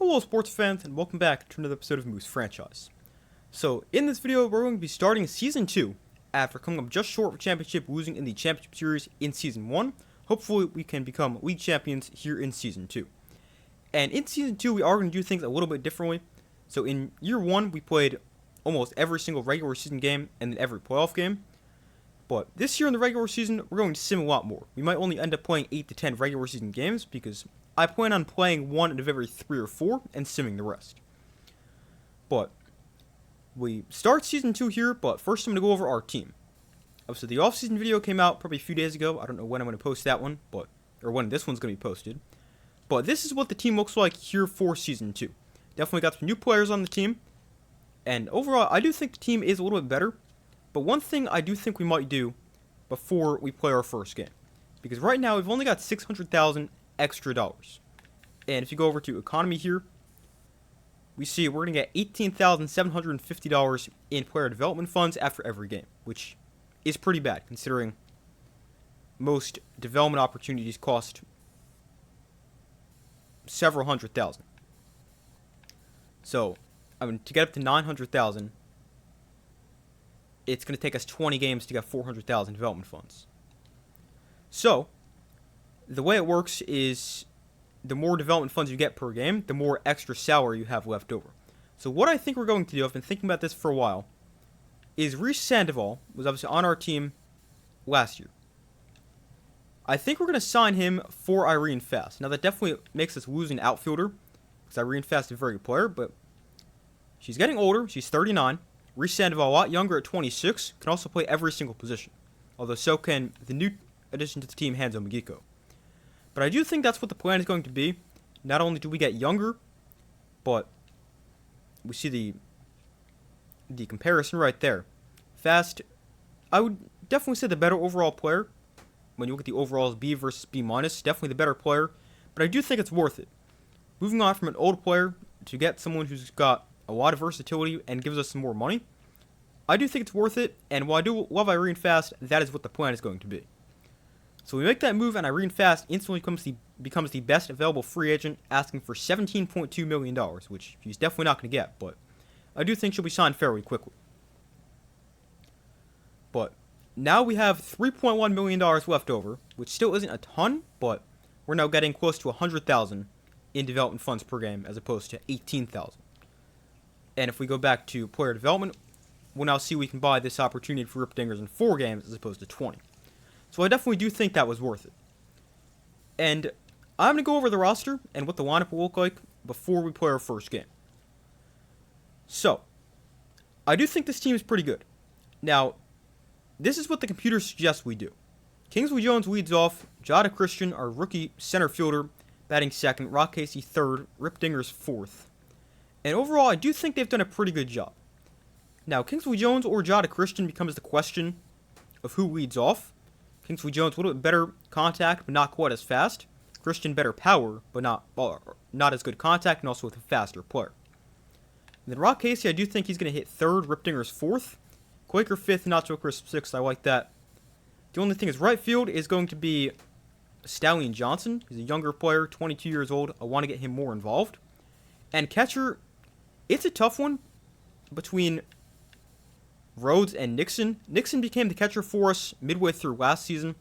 Hello sports fans and welcome back to another episode of Moose Franchise. So in this video we're going to be starting Season 2 after coming up just short of a championship, losing in the championship series in Season 1. Hopefully we can become league champions here in Season 2. And in Season 2 we are going to do things a little bit differently. So in Year 1 we played almost every single regular season game and then every playoff game. But this year in the regular season we're going to sim a lot more. We might only end up playing 8 to 10 regular season games because I plan on playing one out of every 3 or 4 and simming the rest. But we start Season 2 here, but first I'm going to go over our team. So the off-season video came out probably a few days ago. I don't know when I'm going to post that one, or when this one's going to be posted. But this is what the team looks like here for Season 2. Definitely got some new players on the team. And overall, I do think the team is a little bit better. But one thing I do think we might do before we play our first game. Because right now we've only got $600,000 extra dollars. And if you go over to economy here, we see we're going to get $18,750 in player development funds after every game, which is pretty bad considering most development opportunities cost several hundred thousand. So, to get up to 900,000, it's going to take us 20 games to get 400,000 development funds. So, the way it works is the more development funds you get per game, the more extra salary you have left over. So what I think we're going to do, I've been thinking about this for a while, is Reese Sandoval was obviously on our team last year. I think we're going to sign him for Irene Fast. Now that definitely makes us lose an outfielder, because Irene Fast is a very good player, but she's getting older, she's 39. Reese Sandoval, a lot younger at 26, can also play every single position. Although so can the new addition to the team, Hanzo Magiko. But I do think that's what the plan is going to be. Not only do we get younger, but we see the comparison right there. Fast, I would definitely say the better overall player. When you look at the overalls, B versus B minus, definitely the better player. But I do think it's worth it. Moving on from an old player to get someone who's got a lot of versatility and gives us some more money, I do think it's worth it. And while I do love Irene Fast, that is what the plan is going to be. So we make that move, and Irene Fast instantly becomes the best available free agent, asking for $17.2 million, which she's definitely not going to get, but I do think she'll be signed fairly quickly. But now we have $3.1 million left over, which still isn't a ton, but we're now getting close to $100,000 in development funds per game, as opposed to $18,000. And if we go back to player development, we'll now see we can buy this opportunity for Rip Dingers in 4 games, as opposed to 20. So I definitely do think that was worth it. And I'm going to go over the roster and what the lineup will look like before we play our first game. So, I do think this team is pretty good. Now, this is what the computer suggests we do. Kingsley Jones leads off, Jada Christian, our rookie center fielder, batting second, Rock Casey third, Rip Dingers fourth. And overall, I do think they've done a pretty good job. Now, Kingsley Jones or Jada Christian becomes the question of who leads off. Kingsley Jones a little bit better contact, but not quite as fast. Christian better power, but not as good contact, and also with a faster player. And then Rock Casey, I do think he's going to hit third, Rip Dingers fourth, Quaker fifth, Not So Crisp sixth. I like that. The only thing is right field is going to be Stallion Johnson. He's a younger player, 22 years old. I want to get him more involved. And catcher, it's a tough one between Rhodes and Nixon. Nixon became the catcher for us midway through last season,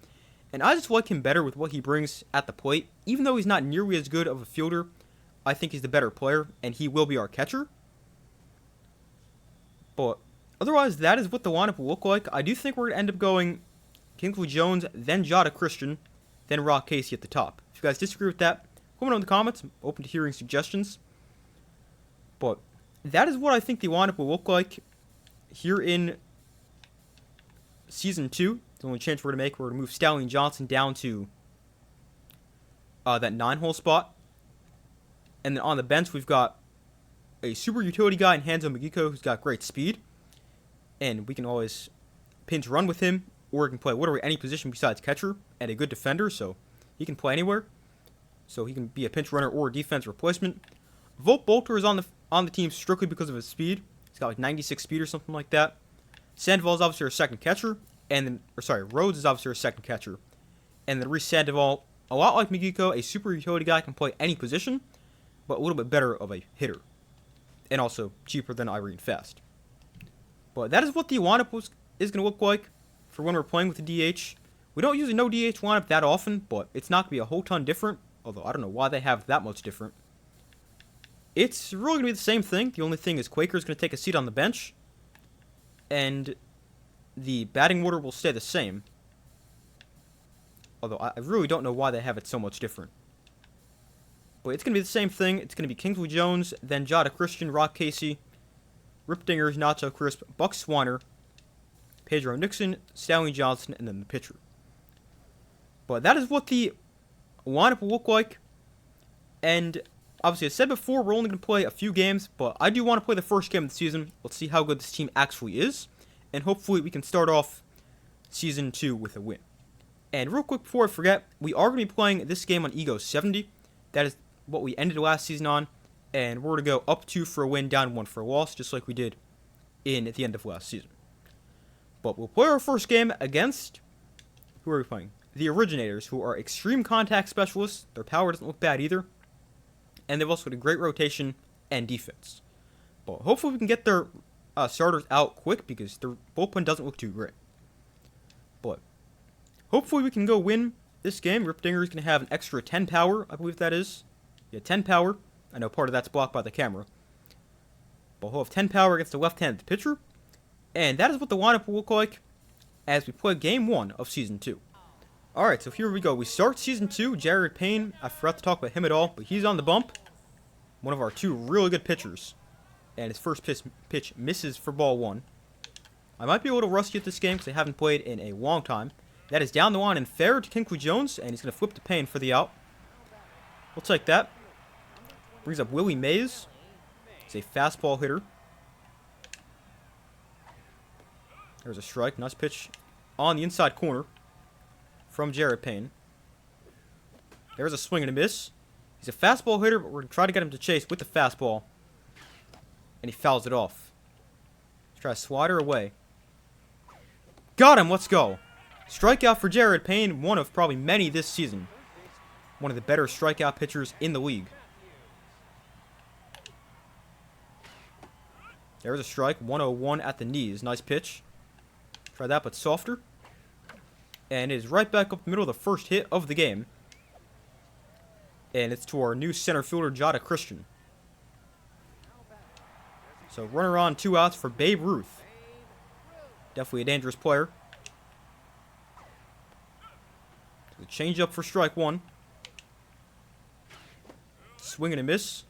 and I just like him better with what he brings at the plate. Even though he's not nearly as good of a fielder, I think he's the better player, and he will be our catcher. But otherwise, that is what the lineup will look like. I do think we're going to end up going Kingsley Jones, then Jada Christian, then Rock Casey at the top. If you guys disagree with that, let me know in the comments. I'm open to hearing suggestions. But that is what I think the lineup will look like here in Season 2. The only change we're going to make, we're going to move Stallion Johnson down to that 9-hole spot. And then on the bench, we've got a super utility guy in Hanzo Magiko who's got great speed. And we can always pinch run with him, or he can play literally any position besides catcher, and a good defender, so he can play anywhere. So he can be a pinch runner or a defense replacement. Volt Bolter is on the team strictly because of his speed. He's got like 96 speed or something like that. Sandoval is obviously our second catcher. Rhodes is obviously our second catcher. And then Reese Sandoval, a lot like Magiko, a super utility guy, can play any position. but a little bit better of a hitter. And also cheaper than Irene Fast. But that is what the lineup is going to look like for when we're playing with the DH. We don't usually know DH lineup that often, but it's not going to be a whole ton different. Although I don't know why they have that much different. It's really going to be the same thing. The only thing is Quaker's going to take a seat on the bench. And the batting order will stay the same. Although I really don't know why they have it so much different. But it's going to be the same thing. It's going to be Kingsley Jones, then Jada Christian, Rock Casey, Rip Dingers, Nacho Crisp, Buck Swiner, Pedro Nixon, Stanley Johnson, and then the pitcher. But that is what the lineup will look like. And obviously, as I said before, we're only going to play a few games, but I do want to play the first game of the season. Let's see how good this team actually is. And hopefully we can start off Season 2 with a win. And real quick before I forget, we are going to be playing this game on Ego 70. That is what we ended last season on. And we're going to go up 2 for a win, down 1 for a loss, just like we did at the end of last season. But we'll play our first game against... Who are we playing? The Originators, who are extreme contact specialists. Their power doesn't look bad either. And they've also got a great rotation and defense. But hopefully we can get their starters out quick because their bullpen doesn't look too great. But hopefully we can go win this game. Rip Dinger is going to have an extra 10 power, I believe that is. Yeah, 10 power. I know part of that's blocked by the camera. But he'll have 10 power against the left-handed pitcher. And that is what the lineup will look like as we play Game 1 of Season 2. Alright, so here we go. We start Season 2. Jared Payne. I forgot to talk about him at all, but he's on the bump. One of our 2 really good pitchers. And his first pitch misses for ball 1. I might be a little rusty at this game because I haven't played in a long time. That is down the line and fair to Kingsley Jones, and he's going to flip to Payne for the out. We'll take that. Brings up Willie Mays. He's a fastball hitter. There's a strike. Nice pitch on the inside corner from Jared Payne. There's a swing and a miss. He's a fastball hitter, but we're going to try to get him to chase with the fastball. And he fouls it off. Let's try to slider away. Got him! Let's go. Strikeout for Jared Payne, one of probably many this season. One of the better strikeout pitchers in the league. There's a strike. 101 at the knees. Nice pitch. Try that, but softer. And it is right back up the middle of the first hit of the game. And it's to our new center fielder, Jada Christian. So runner on, 2 outs for Babe Ruth. Definitely a dangerous player. So change up for strike 1. Swing and a miss.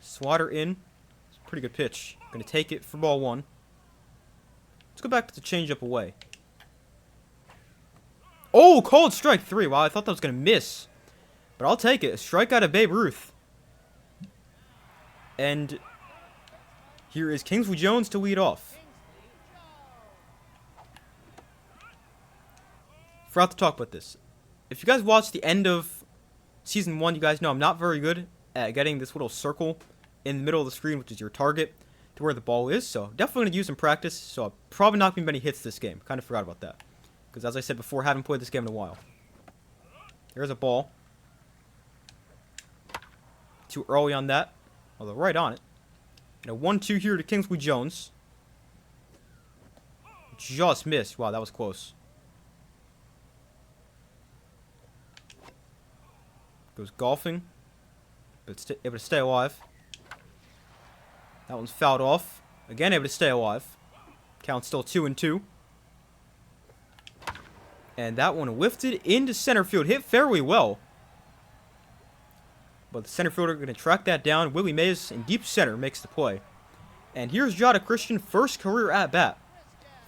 Slider in. It's a pretty good pitch. Going to take it for ball 1. Let's go back to the changeup away. Oh, called strike 3. Wow, I thought that was going to miss. But I'll take it. A strikeout of Babe Ruth. And here is Kingsley Jones to lead off. Forgot to talk about this. If you guys watched the end of Season 1, you guys know I'm not very good at getting this little circle in the middle of the screen, which is your target, to where the ball is. So definitely going to use in practice. So I'll probably not be many hits this game. Kind of forgot about that. Because as I said before, I haven't played this game in a while. There's a ball. Too early on that. Although right on it. And a 1-2 here to Kingsley Jones. Just missed. Wow, that was close. Goes golfing. But able to stay alive. That one's fouled off. Again, able to stay alive. Count still 2-2. And that one lifted into center field. Hit fairly well. But the center fielder going to track that down. Willie Mays in deep center makes the play. And here's Jada Christian, first career at-bat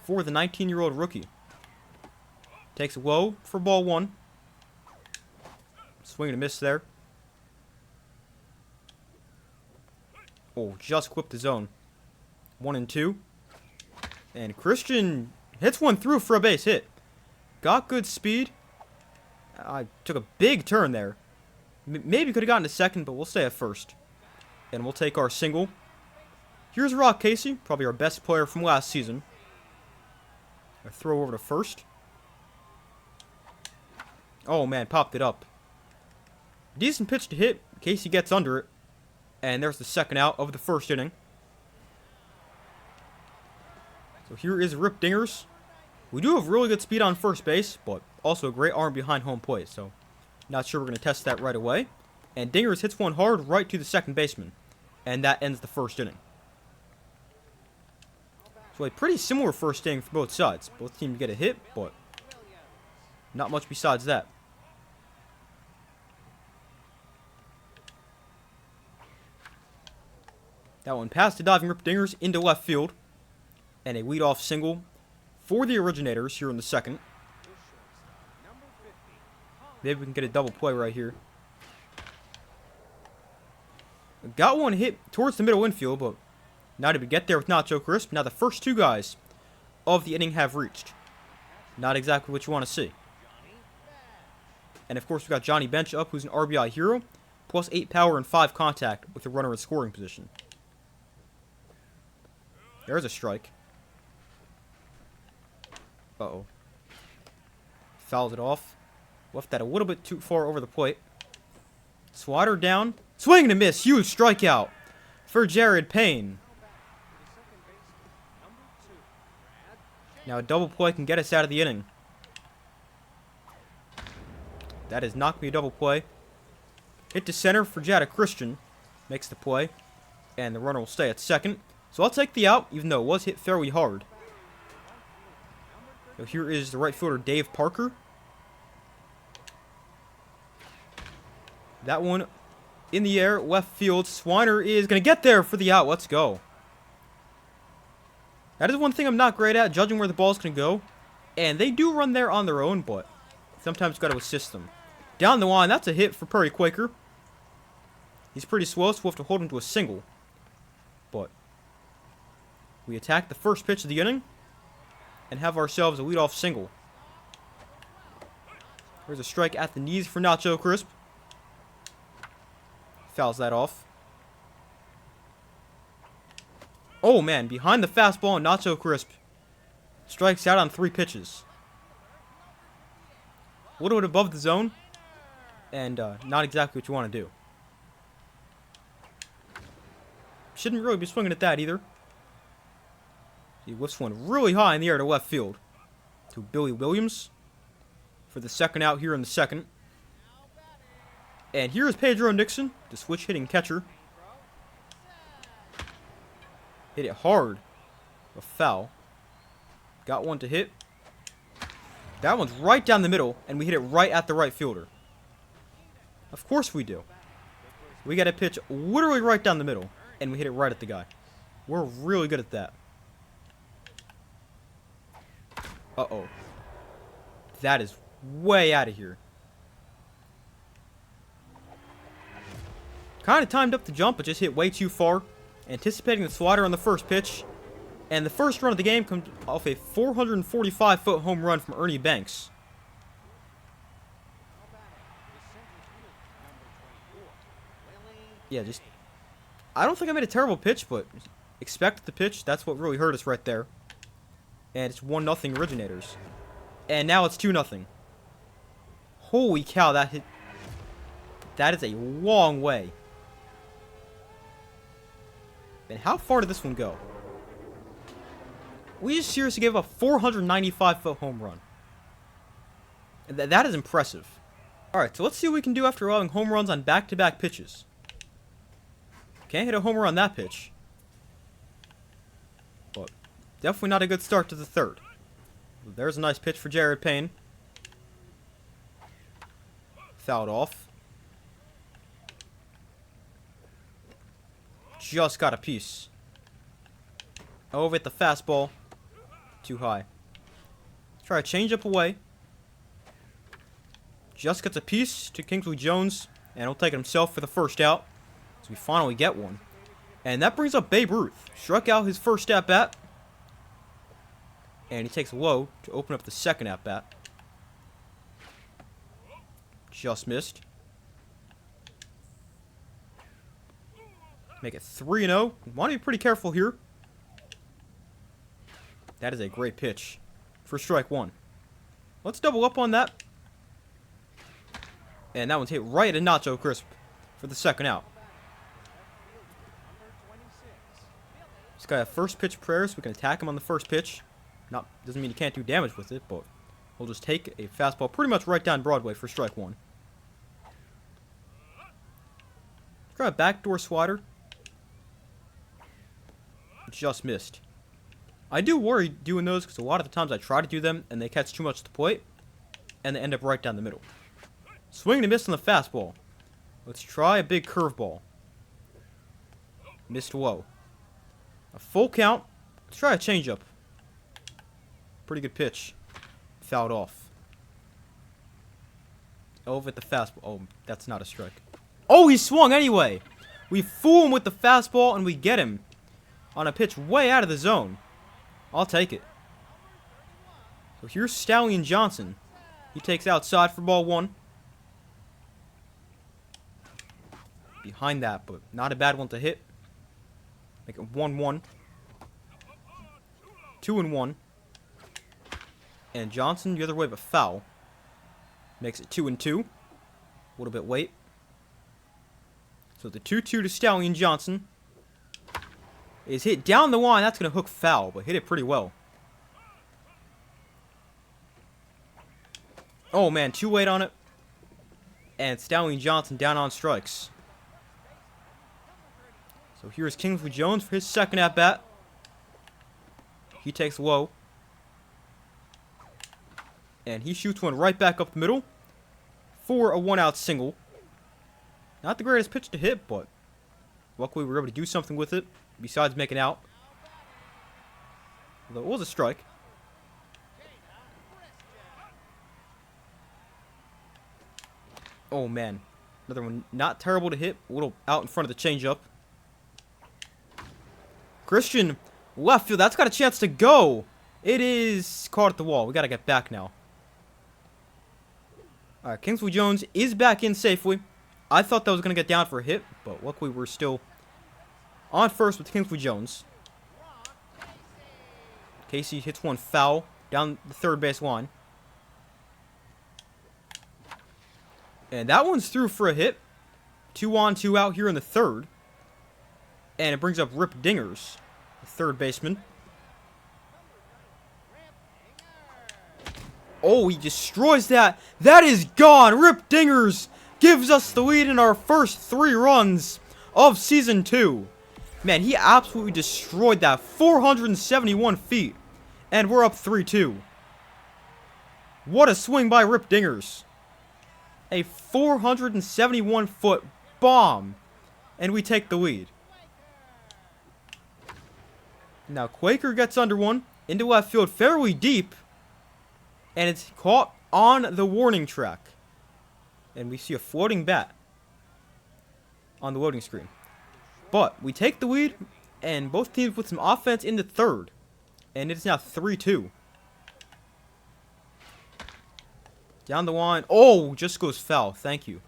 for the 19-year-old rookie. Takes it low for ball 1. Swing and a miss there. Oh, just clipped the zone. 1-2. And Christian hits one through for a base hit. Got good speed. I took a big turn there. Maybe could have gotten to second, but we'll stay at first. And we'll take our single. Here's Rock Casey, probably our best player from last season. A throw over to first. Oh man, popped it up. Decent pitch to hit in case he gets under it. And there's the second out of the first inning. So here is Rip Dingers. We do have really good speed on first base, but also a great arm behind home plate. So not sure we're going to test that right away. And Dingers hits one hard right to the second baseman. And that ends the first inning. So a pretty similar first inning for both sides. Both teams get a hit, but not much besides that. That one past the diving Rip Dingers into left field. And a leadoff single for the Originators here in the second. Maybe we can get a double play right here. Got one hit towards the middle infield, but now did we get there with Nacho Crisp? Now the first two guys of the inning have reached. Not exactly what you want to see. And of course we got Johnny Bench up, who's an RBI hero. Plus 8 power and 5 contact with a runner in scoring position. There's a strike. Uh-oh. Fouls it off. Left that a little bit too far over the plate. Slider down. Swing and a miss. Huge strikeout for Jared Payne. Now a double play can get us out of the inning. That is not going to be a double play. Hit to center for Jada Christian. Makes the play. And the runner will stay at second. So I'll take the out, even though it was hit fairly hard. So here is the right fielder, Dave Parker. That one in the air, left field. Swiner is going to get there for the out. Let's go. That is one thing I'm not great at, judging where the ball's going to go. And they do run there on their own, but sometimes got to assist them. Down the line, that's a hit for Perry Quaker. He's pretty slow, so we'll have to hold him to a single. But we attack the first pitch of the inning and have ourselves a leadoff single. There's a strike at the knees for Nacho Crisp. Fouls that off. Oh man, behind the fastball, Nacho Crisp strikes out on 3 pitches. A little bit above the zone, and not exactly what you want to do. Shouldn't really be swinging at that either. He lifts one really high in the air to left field. To Billy Williams for the second out here in the second. And here is Pedro Nixon, the switch hitting catcher. Hit it hard. A foul. Got one to hit. That one's right down the middle, and we hit it right at the right fielder. Of course we do. We got a pitch literally right down the middle, and we hit it right at the guy. We're really good at that. Uh-oh. That is way out of here. Kind of timed up the jump, but just hit way too far. Anticipating the slider on the first pitch. And the first run of the game comes off a 445-foot home run from Ernie Banks. Yeah, just... I don't think I made a terrible pitch, but expect the pitch. That's what really hurt us right there. And it's 1-0 Originators. And now it's 2-0. Holy cow, that hit... That is a long way. And how far did this one go? We just seriously gave up a 495-foot home run. And that is impressive. Alright, so let's see what we can do after allowing home runs on back-to-back pitches. Can't hit a homer on that pitch. But definitely not a good start to the third. There's a nice pitch for Jared Payne. Fouled off. Just got a piece. Over at the fastball. Too high. Try a changeup away. Just gets a piece to Kingsley Jones. And he'll take it himself for the first out. So we finally get one. And that brings up Babe Ruth. Struck out his first at-bat. And he takes low to open up the second at-bat. Just missed. Make it 3-0. Want to be pretty careful here. That is a great pitch for strike one. Let's double up on that. And that one's hit right at Nacho Crisp for the second out. This guy has first pitch prayers, so we can attack him on the first pitch. Doesn't mean he can't do damage with it, but we'll just take a fastball pretty much right down Broadway for strike one. Try a backdoor slider. Just missed. I do worry doing those because a lot of the times I try to do them and they catch too much at the plate and they end up right down the middle. Swing and a miss on the fastball. Let's try a big curveball. Missed low. A full count. Let's try a changeup. Pretty good pitch. Fouled off. Over at the fastball. Oh, that's not a strike. Oh, he swung anyway. We fool him with the fastball and we get him on a pitch way out of the zone. I'll take it. So here's Stallion Johnson. He takes outside for ball one. Behind that, but not a bad one to hit. Make it 1-1. 2-1. And Johnson the other way, but foul. Makes it 2-2. A little bit late. So the 2-2 to Stallion Johnson is hit down the line. That's going to hook foul, but hit it pretty well. Oh, man, too late on it. And Stallion Johnson down on strikes. So here's Kingsley Jones for his second at-bat. He takes low. And he shoots one right back up the middle for a one-out single. Not the greatest pitch to hit, but luckily we were able to do something with it besides making out. Although it was a strike. Oh, man. Another one not terrible to hit. A little out in front of the changeup. Christian, left field. That's got a chance to go. It is caught at the wall. We got to get back now. All right, Kingsley Jones is back in safely. I thought that was going to get down for a hit, but luckily we're still on first with Kingsley Jones. Casey hits one foul down the third base line. And that one's through for a hit. 2 on, 2 out here in the third. And it brings up Rip Dingers, the third baseman. Oh, he destroys that. That is gone. Rip Dingers gives us the lead in our first 3 runs of Season 2. Man, he absolutely destroyed that. 471 feet. And we're up 3-2. What a swing by Rip Dingers. A 471-foot bomb. And we take the lead. Now Quaker gets under one. Into left field fairly deep. And it's caught on the warning track. And we see a floating bat on the loading screen. But we take the lead, and both teams put some offense in the third. And it is now 3-2. Down the line. Oh, just goes foul. Thank you.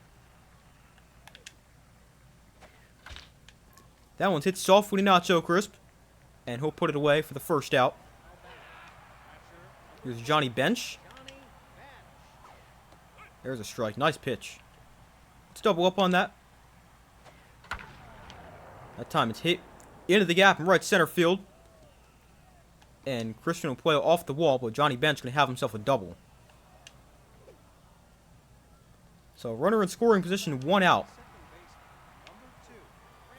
That one's hit softly to Nacho Crisp. And he'll put it away for the first out. Here's Johnny Bench. There's a strike. Nice pitch. Let's double up on that. That time it's hit into the gap in right center field. And Christian will play off the wall, but Johnny Bench going to have himself a double. So runner in scoring position, 1 out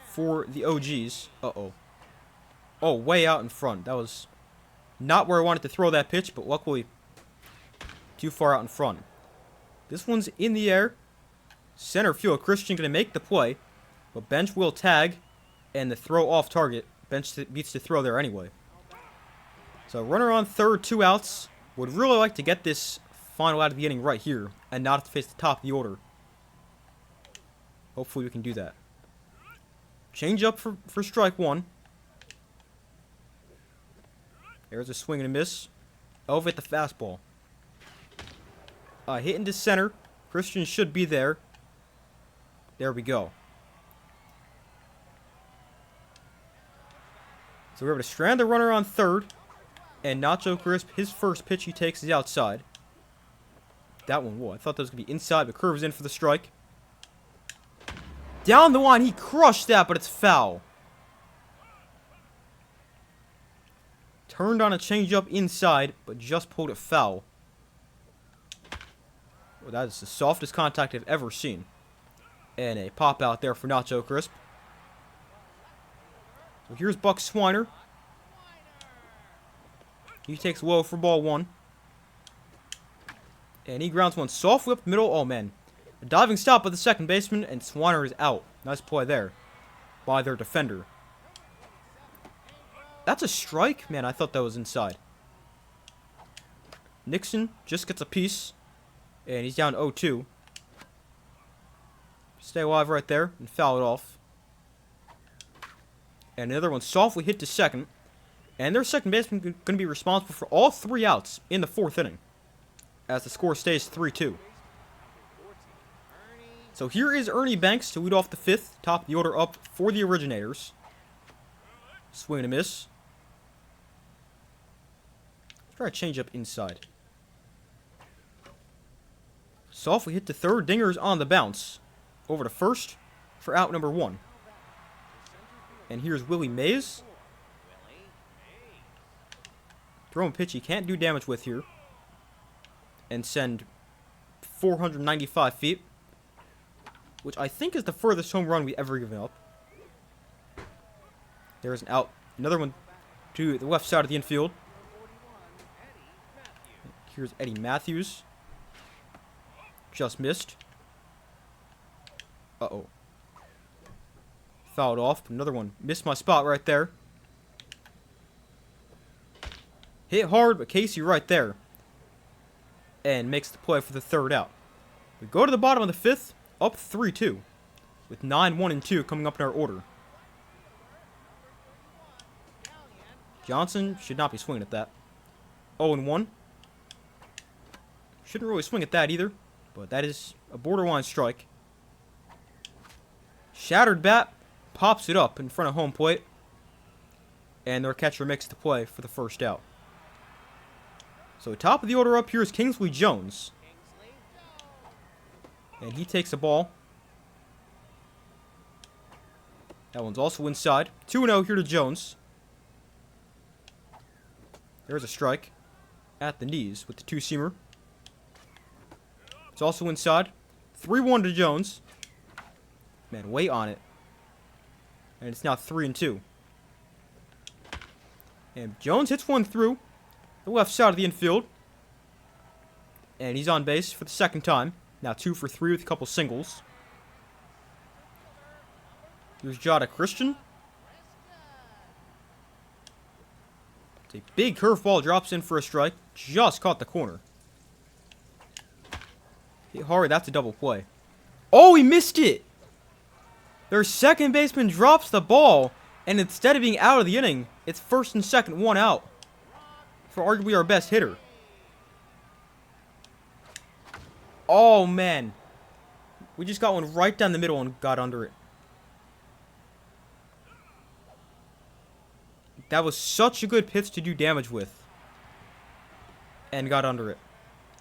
for the OGs. Uh-oh. Oh, way out in front. That was not where I wanted to throw that pitch, but luckily too far out in front. This one's in the air. Center field. Christian going to make the play, but Bench will tag, and the throw off target. Bench beats the throw there anyway. So runner on third, 2 outs. Would really like to get this final out of the inning right here, and not have to face the top of the order. Hopefully we can do that. Change up for strike one. There's a swing and a miss. Over at the fastball. Hit into center. Christian should be there. There we go. So we're able to strand the runner on third. And Nacho Crisp, his first pitch he takes is outside. That one, whoa, I thought that was going to be inside, but curves in for the strike. Down the line, he crushed that, but it's foul. Turned on a changeup inside, but just pulled it foul. Well, that is the softest contact I've ever seen. And a pop out there for Nacho Crisp. So here's Buck Swiner. He takes low for ball one. And he grounds one softly up the middle. Oh, man. A diving stop by the second baseman, and Swiner is out. Nice play there by their defender. That's a strike? Man, I thought that was inside. Nixon just gets a piece, and he's down 0-2. Stay alive right there and foul it off. And another one softly hit to second. And their second baseman going to be responsible for all 3 outs in the 4th inning, as the score stays 3-2. So here is Ernie Banks to lead off the 5th, top of the order up for the Originators. Swing and a miss. Try a change up inside. Softly hit to third. Dinger's on the bounce. Over to first for out number 1. And here's Willie Mays. Throw and pitch he can't do damage with here. And send 495 feet. Which I think is the furthest home run we've ever given up. There's an out. Another one to the left side of the infield. Here's Eddie Matthews. Just missed. Uh-oh. Fouled off. Another one. Missed my spot right there. Hit hard, but Casey right there. And makes the play for the 3rd out. We go to the bottom of the 5th. Up 3-2. With 9-1-2 coming up in our order. Johnson should not be swinging at that. 0-1. Shouldn't really swing at that either. But that is a borderline strike. Shattered bat. Pops it up in front of home plate. And their catcher makes the play for the 1st out. So top of the order up here is Kingsley Jones. And he takes the ball. That one's also inside. 2-0 here to Jones. There's a strike at the knees with the 2-seamer. It's also inside. 3-1 to Jones. Man, weight on it. And it's now 3-2. And Jones hits one through the left side of the infield. And he's on base for the 2nd time. Now 2 for 3 with a couple singles. Here's Jada Christian. It's a big curveball, drops in for a strike. Just caught the corner. Hit hard, that's a double play. Oh, he missed it! Their second baseman drops the ball, and instead of being out of the inning, it's 1st and 2nd, 1 out. For arguably our best hitter. Oh, man. We just got one right down the middle and got under it. That was such a good pitch to do damage with. And got under it.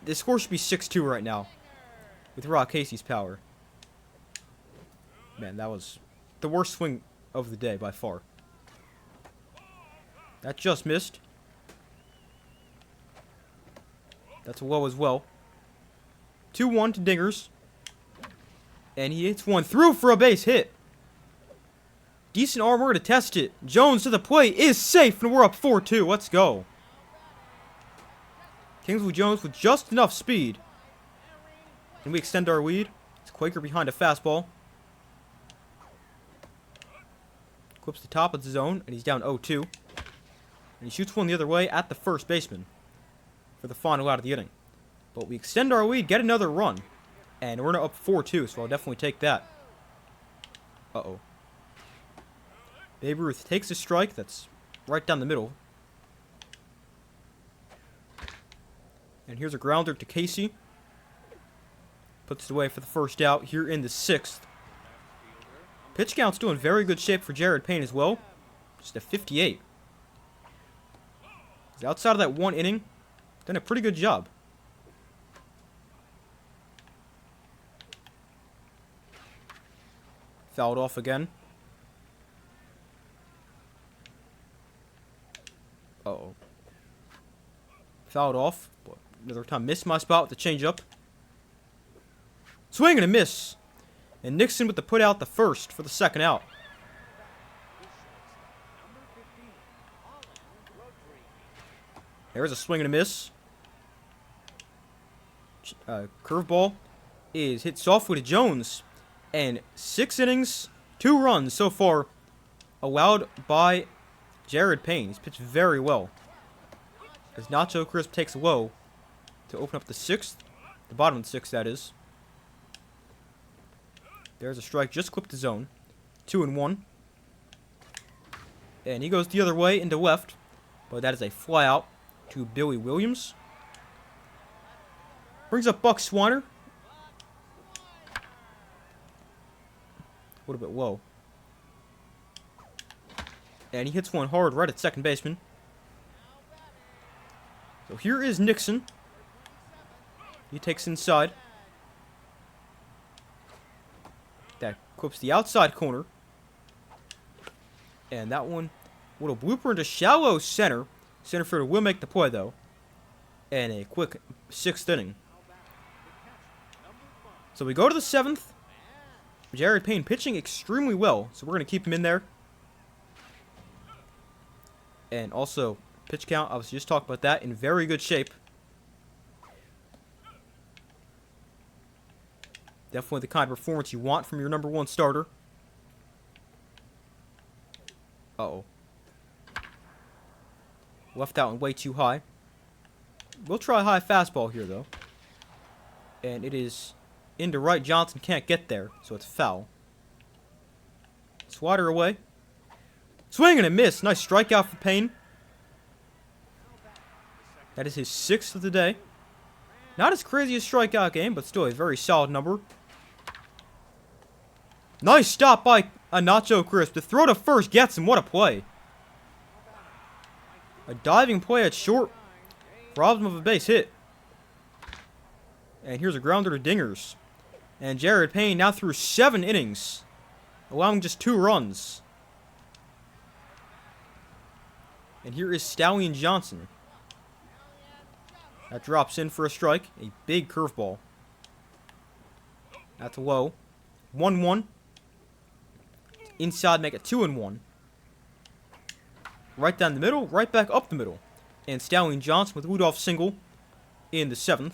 The score should be 6-2 right now. With Rock Casey's power. Man, that was the worst swing of the day by far. That just missed. That's a low as well. 2-1 to Dingers. And he hits one through for a base hit. Decent armor to test it. Jones to the plate is safe, and we're up 4-2. Let's go. Kingsley Jones with just enough speed. And we extend our lead. It's Quaker behind a fastball. Clips the top of the zone, and he's down 0-2. And he shoots one the other way at the first baseman for the final out of the inning. But we extend our lead, get another run. And we're now up 4-2, so I'll definitely take that. Uh-oh. Babe Ruth takes a strike that's right down the middle. And here's a grounder to Casey. Puts it away for the 1st out here in the 6th. Pitch count's still in very good shape for Jared Payne as well. Just a 58. He's outside of that 1 inning. Done a pretty good job. Fouled off again. Uh-oh. Fouled off. But another time missed my spot with the changeup. Swing and a miss. And Nixon with the put out the first for the second out. There's a swing and a miss. Curveball is hit softly to Jones. And 6 innings, 2 runs so far allowed by Jared Payne. He's pitched very well. As Nacho Crisp takes low to open up the 6th. The bottom of the 6th, that is. There's a strike, just clipped the zone. 2-1. And he goes the other way into left. But that is a fly out to Billy Williams. Brings up Buck Swanner. A little bit low. And he hits one hard right at second baseman. So here is Nixon. He takes inside. That clips the outside corner. And that one, little blooper into shallow center. Center fielder will make the play though. And a quick 6th inning. So we go to the 7th. Jared Payne pitching extremely well, so we're going to keep him in there. And also, pitch count, I was just talking about that, in very good shape. Definitely the kind of performance you want from your number 1 starter. Uh-oh. Left that one way too high. We'll try a high fastball here, though. And it is into right. Johnson can't get there, so it's foul. Slider away. Swing and a miss. Nice strikeout for Payne. That is his 6th of the day. Not as crazy a strikeout game, but still a very solid number. Nice stop by Nacho Crisp. The throw to first gets him. What a play. A diving play at short. Robs him of a base hit. And here's a grounder to Dingers. And Jared Payne now through 7 innings, allowing just 2 runs. And here is Stallion Johnson. That drops in for a strike. A big curveball. That's low. 1-1. Inside, make it 2-1. Right down the middle, right back up the middle. And Stallion Johnson with leadoff single in the 7th.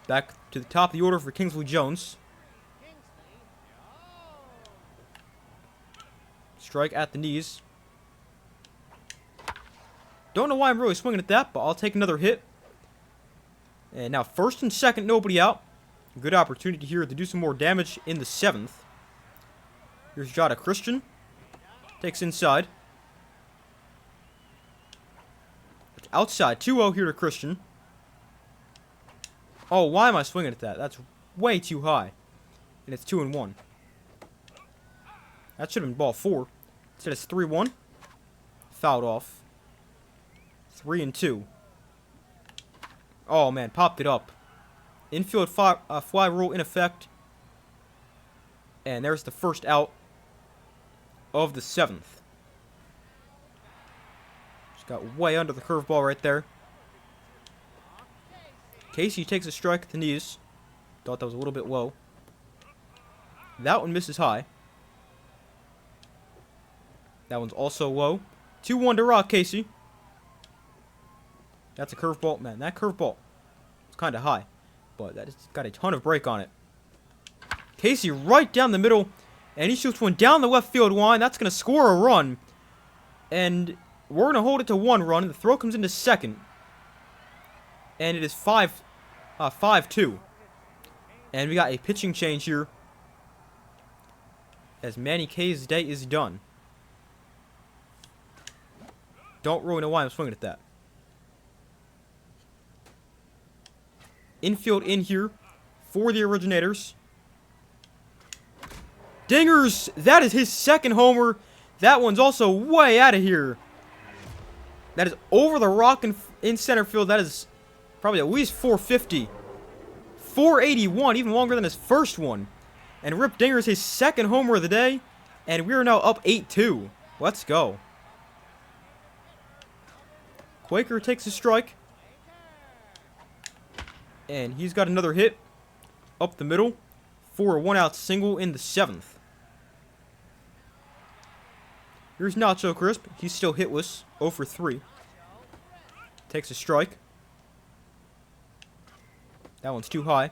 Back to the top of the order for Kingsley Jones. Strike at the knees. Don't know why I'm really swinging at that, but I'll take another hit. And now 1st and 2nd, nobody out. Good opportunity here to do some more damage in the 7th. Here's Jada Christian. Takes inside. It's outside. 2-0 here to Christian. Oh, why am I swinging at that? That's way too high. And it's 2-1. That should have been ball 4. Instead it's 3-1. Fouled off. 3-2. Oh, man. Popped it up. Infield fly rule in effect. And there's the first out of the 7th. Just got way under the curveball right there. Casey takes a strike at the knees. Thought that was a little bit low. That one misses high. That one's also low. 2-1 to Rock Casey. That's a curveball. Man, that curveball is kind of high. But that has got a ton of break on it. Casey right down the middle. And he shoots one down the left field line. That's going to score a run. And we're going to hold it to 1 run. The throw comes into 2nd. And it is 5-2. And we got a pitching change here. As Manny K's day is done. Don't really know why I'm swinging at that. Infield in here for the Originators. Dingers! That is his 2nd homer. That one's also way out of here. That is over the rock in center field. That is probably at least 450. 481, even longer than his first one. And Rip Dinger's his second homer of the day. And we are now up 8-2. Let's go. Quaker takes a strike. And he's got another hit up the middle for a 1-out single in the 7th. Here's Nacho Crisp. He's still hitless. 0 for 3. Takes a strike. That one's too high.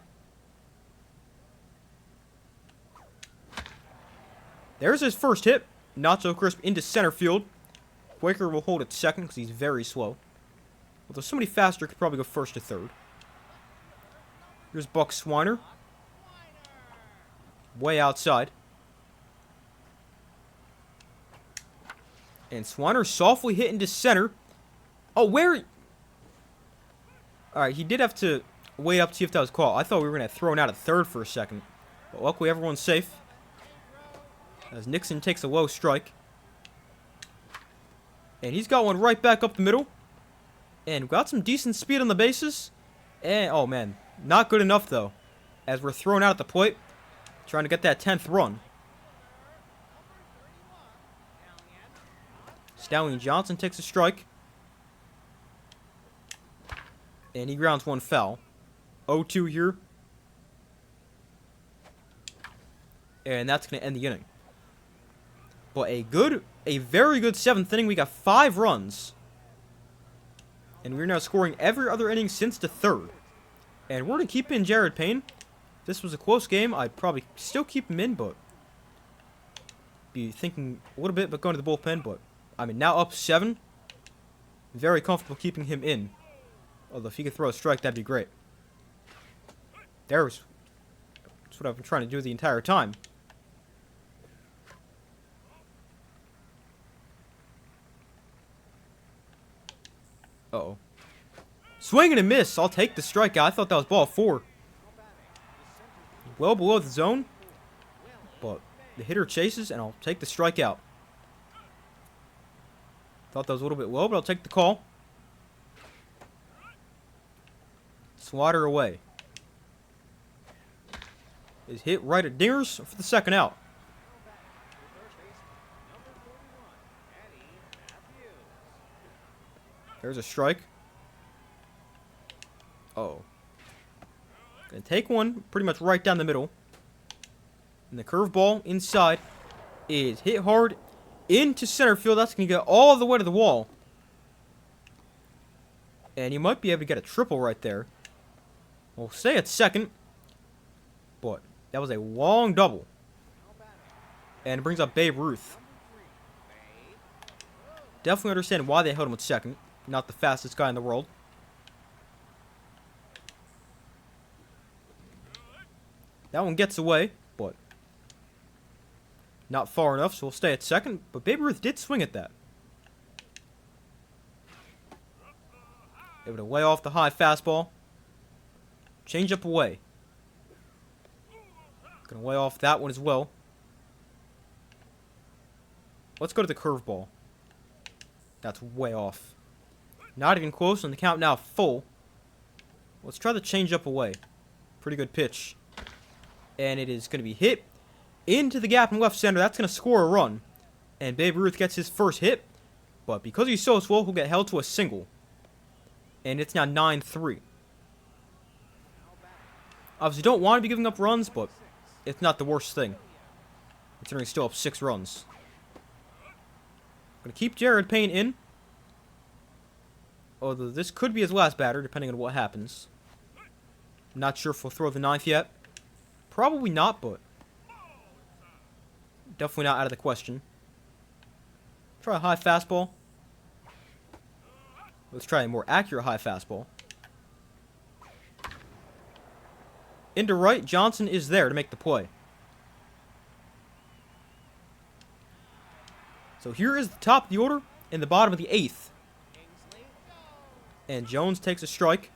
There's his first hit. Nacho Crisp into center field. Quaker will hold at second because he's very slow. Although somebody faster could probably go first to third. Here's Buck Swiner. Way outside. And Swiner softly hit into center. Oh, where? Alright, he did have to wait up to see if that was called. I thought we were going to have thrown out at third for a second. But luckily everyone's safe. As Nixon takes a low strike. And he's got one right back up the middle. And got some decent speed on the bases. And, oh man, not good enough though. As we're thrown out at the plate. Trying to get that 10th run. Stallion Johnson takes a strike. And he grounds one foul. 0-2 here. And that's going to end the inning. But a very good 7th inning. We got 5 runs. And we're now scoring every other inning since the 3rd. And we're going to keep in Jared Payne. If this was a close game, I'd probably still keep him in, but be thinking a little bit about going to the bullpen. But I mean, now up 7. Very comfortable keeping him in. Although if he could throw a strike, that'd be great. That's what I've been trying to do the entire time. Uh-oh. Swing and a miss. I'll take the strikeout. I thought that was ball 4. Well below the zone. But the hitter chases, and I'll take the strikeout. Thought that was a little bit low, but I'll take the call. Slider away. Is hit right at Dingers for the 2nd out. There's a strike. Uh-oh. Gonna take one pretty much right down the middle. And the curveball inside is hit hard into center field. That's going to get all the way to the wall. And you might be able to get a triple right there. We'll stay at second. But that was a long double. And it brings up Babe Ruth. Definitely understand why they held him at second. Not the fastest guy in the world. That one gets away, but not far enough, so we'll stay at second. But Babe Ruth did swing at that. Able to lay off the high fastball. Change up away. Gonna lay off that one as well. Let's go to the curveball. That's way off. Not even close, and the count now full. Let's try the change up away. Pretty good pitch. And it is going to be hit into the gap in left center. That's going to score a run. And Babe Ruth gets his first hit. But because he's so slow, he'll get held to a single. And it's now 9-3. Obviously, don't want to be giving up runs, but it's not the worst thing. Considering he's still up 6 runs. Going to keep Jared Payne in. Although this could be his last batter, depending on what happens. I'm not sure if we'll throw the 9th yet. Probably not, but definitely not out of the question. Try a high fastball. Let's try a more accurate high fastball. Into right, Johnson is there to make the play. So here is the top of the order in the bottom of the 8th. And Jones takes a strike.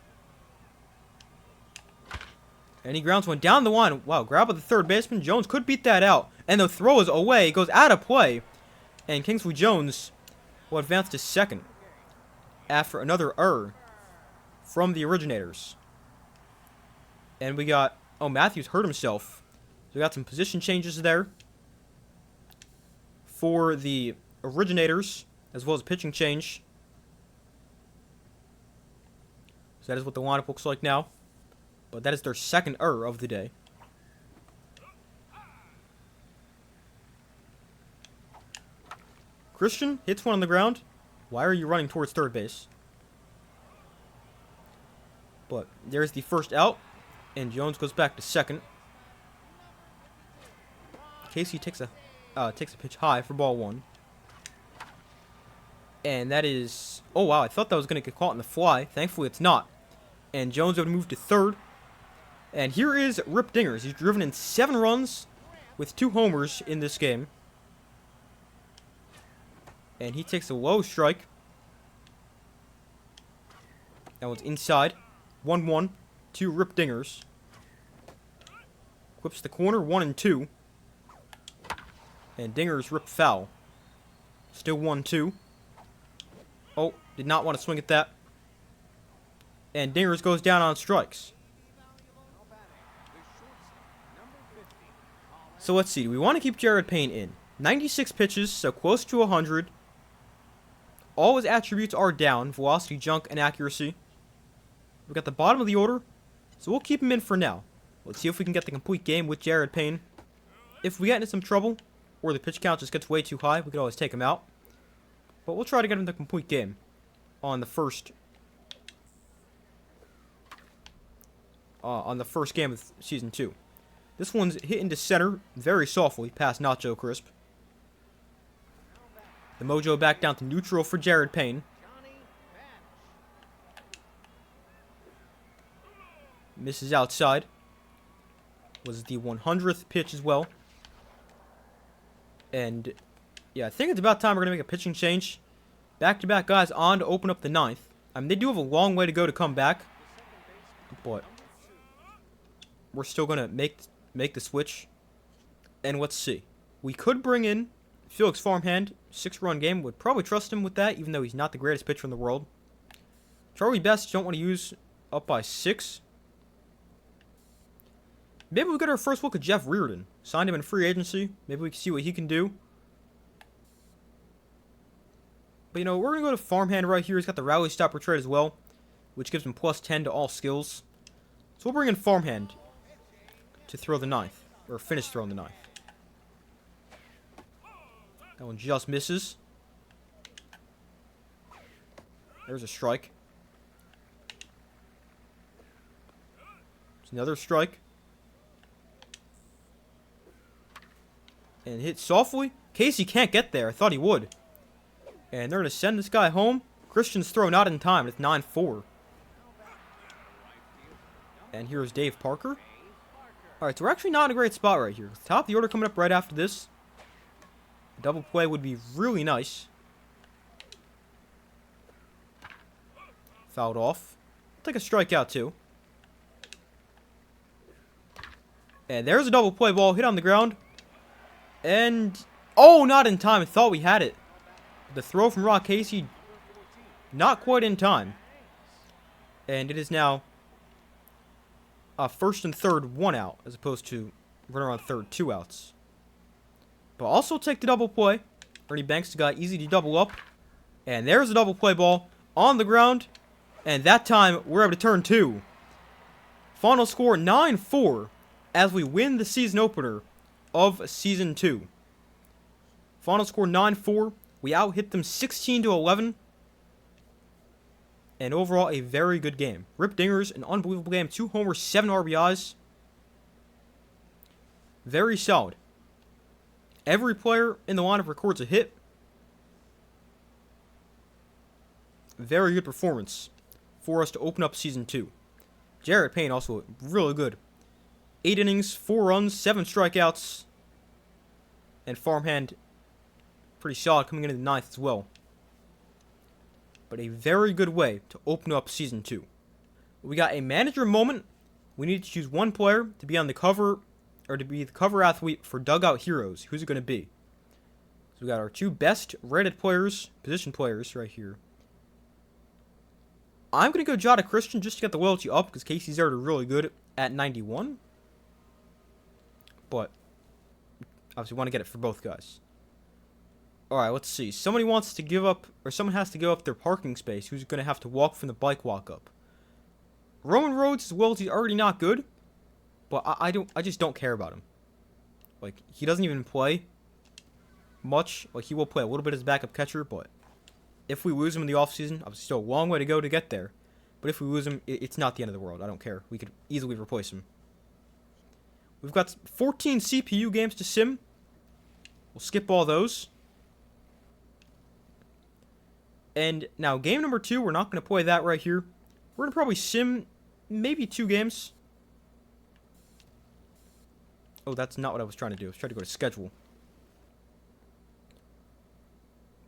And he grounds one down the line. Wow, grab by the third baseman. Jones could beat that out. And the throw is away. Goes out of play. And Kingsley Jones will advance to second. After another error from the originators. And we got... Oh, Matthews hurt himself. So we got some position changes there for the originators, as well as a pitching change. So that is what the lineup looks like now. But that is their second error of the day. Christian hits one on the ground. Why are you running towards third base? But there's the first out. And Jones goes back to second. Casey takes a pitch high for ball one. And that is... Oh, wow. I thought that was going to get caught in the fly. Thankfully, it's not. And Jones would move to third. And here is Rip Dingers. He's driven in 7 runs with 2 homers in this game. And he takes a low strike. That one's inside. 1-1 to Rip Dingers. Whips the corner, 1-2. And Dingers ripped foul. Still 1-2. Oh, did not want to swing at that. And Dingers goes down on strikes. So let's see. We want to keep Jared Payne in. 96 pitches, so close to 100. All his attributes are down. Velocity, junk, and accuracy. We got the bottom of the order. So we'll keep him in for now. Let's see if we can get the complete game with Jared Payne. If we get into some trouble, or the pitch count just gets way too high, we could always take him out. But we'll try to get him the complete game on the first game of Season 2. This one's hit into center very softly past Nacho Crisp. The mojo back down to neutral for Jared Payne. Misses outside. Was the 100th pitch as well. And yeah, I think it's about time we're going to make a pitching change. Back-to-back guys on to open up the 9th. I mean, they do have a long way to go to come back. But we're still going to make the switch. And let's see. We could bring in Felix Farmhand. 6-run game. Would probably trust him with that, even though he's not the greatest pitcher in the world. Charlie Best, you don't want to use up by 6. Maybe we get our first look at Jeff Reardon. Signed him in free agency. Maybe we can see what he can do. But, you know, we're going to go to Farmhand right here. He's got the rally stopper trade as well, which gives him plus 10 to all skills. So we'll bring in Farmhand to throw the 9th, or finish throwing the 9th. That one just misses. There's a strike. It's another strike. And hit softly. Casey can't get there. I thought he would. And they're going to send this guy home. Christian's throw not in time. It's 9-4. And here's Dave Parker. Alright, so we're actually not in a great spot right here. Top of the order coming up right after this. A double play would be really nice. Fouled off. Take a strikeout too. And there's a double play ball. Hit on the ground. And, oh, not in time. I thought we had it. The throw from Rock Casey, not quite in time. And it is now first and third, 1 out, as opposed to runner on third, 2 outs. But also take the double play. Ernie Banks got easy to double up. And there's a double play ball on the ground. And that time, we're able to turn 2. Final score 9-4 as we win the season opener of Season 2. Final score 9-4. We out-hit them 16-11. And overall, a very good game. Rip Dingers, an unbelievable game. 2 homers, 7 RBIs. Very solid. Every player in the lineup records a hit. Very good performance for us to open up Season 2. Jared Payne also really good. 8 innings, 4 runs, 7 strikeouts. And Farmhand, pretty solid coming into the 9th as well. But a very good way to open up Season 2. We got a manager moment. We need to choose one player to be on the cover, or to be the cover athlete for Dugout Heroes. Who's it going to be? So we got our 2 best rated players, position players right here. I'm going to go Jada Christian just to get the loyalty up because Casey's already really good at 91. But obviously want to get it for both guys. Alright, let's see. Somebody wants to give up, or someone has to give up their parking space who's going to have to walk from the bike walk up. Roman Rhodes' loyalty is already not good, but I just don't care about him. Like, he doesn't even play much. Like, he will play a little bit as backup catcher, but if we lose him in the offseason, obviously still a long way to go to get there. But if we lose him, it's not the end of the world. I don't care. We could easily replace him. We've got 14 CPU games to sim. We'll skip all those. And now, game number 2, we're not going to play that right here. We're going to probably sim maybe 2 games. Oh, that's not what I was trying to do. I was trying to go to schedule.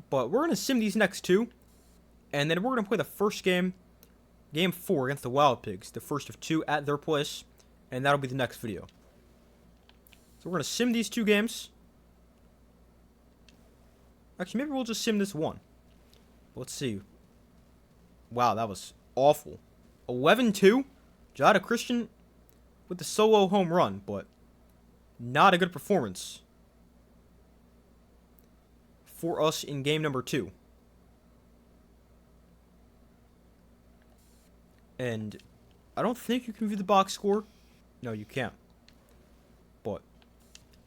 But we're going to sim these next 2. And then we're going to play the first game, game 4, against the Wild Pigs. The first of 2 at their place. And that'll be the next video. So we're going to sim these 2 games. Actually, maybe we'll just sim this one. Let's see. Wow, that was awful. 11-2. Jada Christian with the solo home run, but not a good performance for us in game number 2. And I don't think you can view the box score. No, you can't. But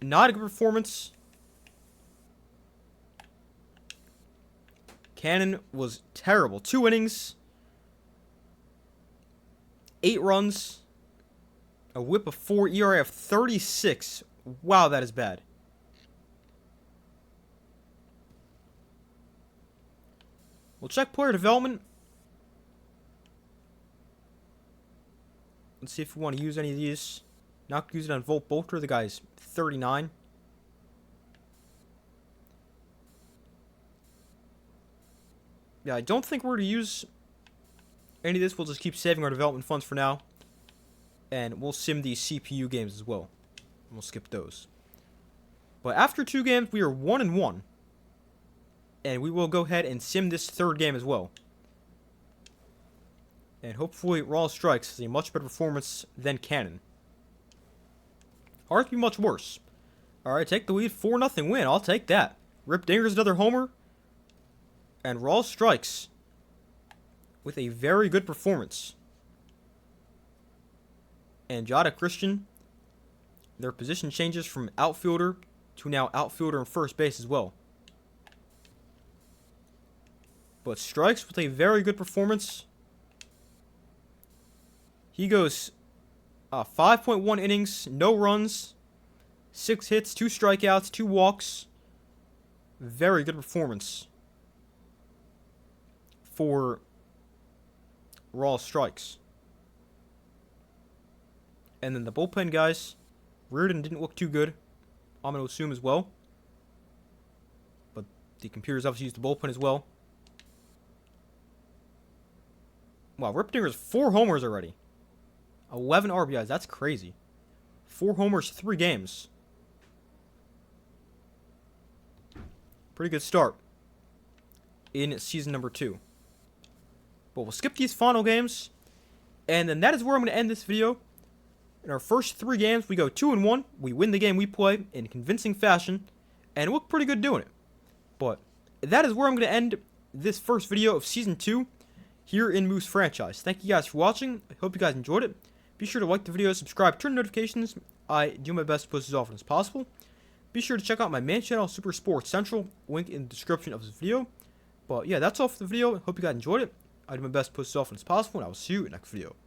not a good performance. Cannon was terrible. 2 innings, 8 runs, a whip of 4, ERA of 36. Wow, that is bad. We'll check player development. Let's see if we want to use any of these. Not use it on Volt Bolter. The guy's 39. Yeah, I don't think we're going to use any of this. We'll just keep saving our development funds for now. And we'll sim these CPU games as well. We'll skip those. But after 2 games, we are 1-1. And we will go ahead and sim this 3rd game as well. And hopefully Raw Strikes has a much better performance than Cannon. Hard to be much worse. Alright, take the lead, 4-0 win. I'll take that. Rip Dinger's another homer. And Raw Strikes with a very good performance. And Jada Christian, their position changes from outfielder to now outfielder and first base as well. But Strikes with a very good performance. He goes 5.1 innings, no runs, 6 hits, 2 strikeouts, 2 walks. Very good performance for Raw Strikes. And then the bullpen guys, Reardon didn't look too good. I'm going to assume as well. But the computers obviously used the bullpen as well. Wow, Ripdinger's 4 homers already. 11 RBIs, that's crazy. 4 homers, 3 games. Pretty good start in season number 2. But we'll skip these final games. And then that is where I'm going to end this video. In our first 3 games, we go 2-1. We win the game we play in convincing fashion. And look pretty good doing it. But that is where I'm going to end this first video of Season 2 here in Moose Franchise. Thank you guys for watching. I hope you guys enjoyed it. Be sure to like the video, subscribe, turn on notifications. I do my best to post as often as possible. Be sure to check out my main channel, Super Sports Central. Link in the description of this video. But yeah, that's all for the video. I hope you guys enjoyed it. I do my best to post as often as possible, and I will see you in the next video.